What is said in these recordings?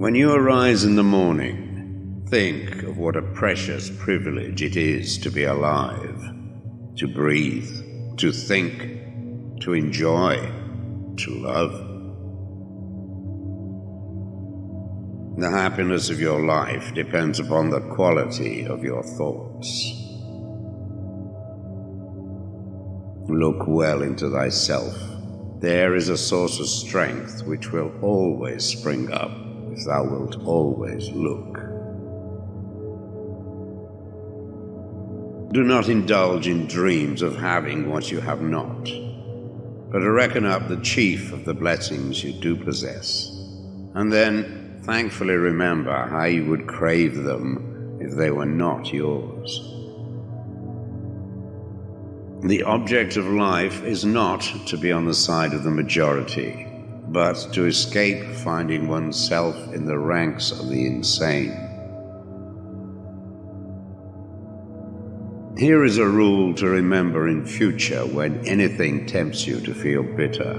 When you arise in the morning, think of what a precious privilege it is to be alive, to breathe, to think, to enjoy, to love. The happiness of your life depends upon the quality of your thoughts. Look well into thyself. There is a source of strength which will always spring up if thou wilt always look. Do not indulge in dreams of having what you have not, but reckon up the chief of the blessings you do possess, and then thankfully remember how you would crave them if they were not yours. The object of life is not to be on the side of the majority, but to escape finding oneself in the ranks of the insane. Here is a rule to remember in future when anything tempts you to feel bitter.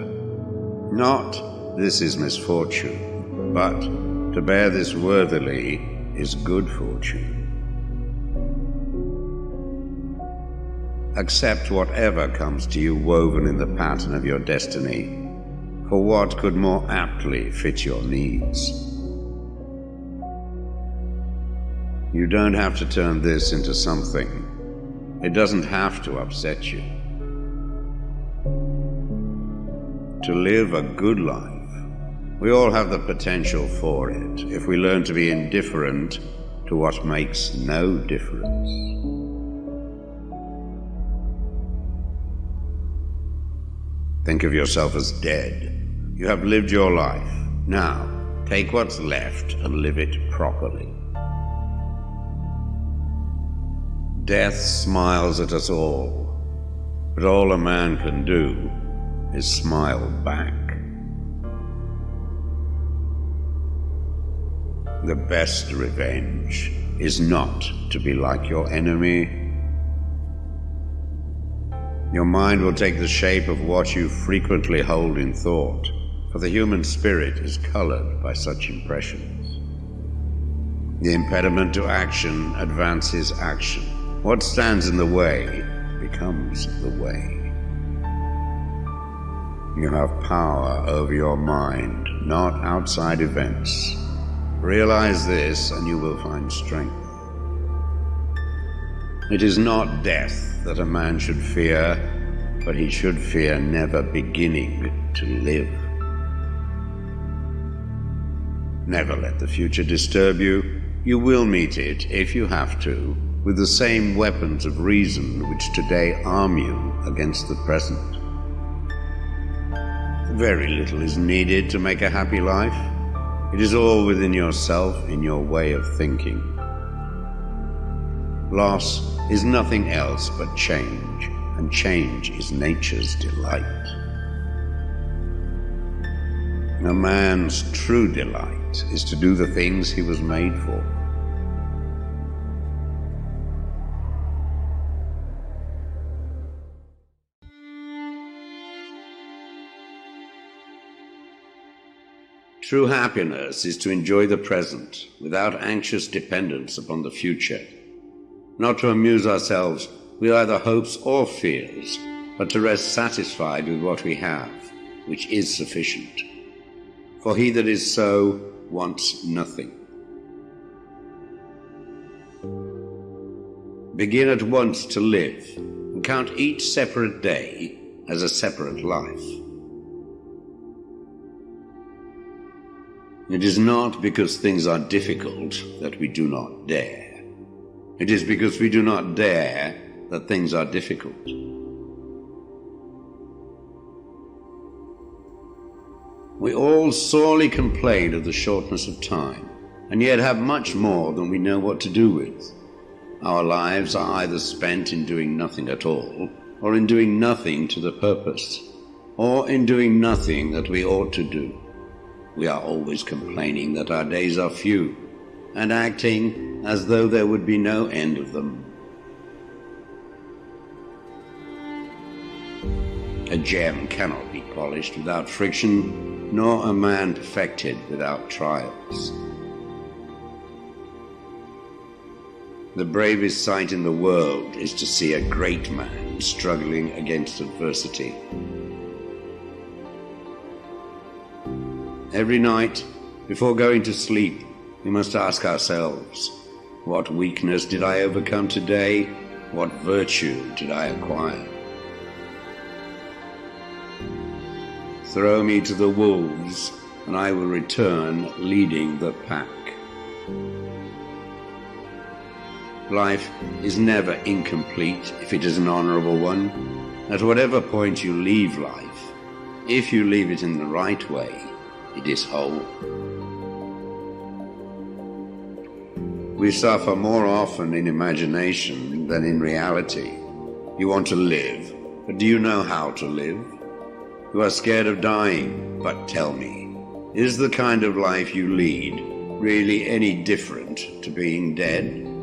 Not, this is misfortune, but to bear this worthily is good fortune. Accept whatever comes to you woven in the pattern of your destiny, for what could more aptly fit your needs? You don't have to turn this into something. It doesn't have to upset you. To live a good life, we all have the potential for it if we learn to be indifferent to what makes no difference. Think of yourself as dead. You have lived your life. Now, take what's left and live it properly. Death smiles at us all, but all a man can do is smile back. The best revenge is not to be like your enemy. Your mind will take the shape of what you frequently hold in thought, for the human spirit is colored by such impressions. The impediment to action advances action. What stands in the way becomes the way. You have power over your mind, not outside events. Realize this and you will find strength. It is not death that a man should fear, but he should fear never beginning to live. Never let the future disturb you. You will meet it, if you have to, with the same weapons of reason which today arm you against the present. Very little is needed to make a happy life. It is all within yourself, in your way of thinking. Loss is nothing else but change, and change is nature's delight. A man's true delight is to do the things he was made for. True happiness is to enjoy the present without anxious dependence upon the future. Not to amuse ourselves with either hopes or fears, but to rest satisfied with what we have, which is sufficient. For he that is so wants nothing. Begin at once to live, and count each separate day as a separate life. It is not because things are difficult that we do not dare. It is because we do not dare that things are difficult. We all sorely complain of the shortness of time, and yet have much more than we know what to do with. Our lives are either spent in doing nothing at all, or in doing nothing to the purpose, or in doing nothing that we ought to do. We are always complaining that our days are few, and acting as though there would be no end of them. A gem cannot be polished without friction, nor a man perfected without trials. The bravest sight in the world is to see a great man struggling against adversity. Every night, before going to sleep, we must ask ourselves, what weakness did I overcome today? What virtue did I acquire? Throw me to the wolves, and I will return leading the pack. Life is never incomplete if it is an honorable one. At whatever point you leave life, if you leave it in the right way, it is whole. We suffer more often in imagination than in reality. You want to live, but do you know how to live? You are scared of dying, but tell me, is the kind of life you lead really any different to being dead?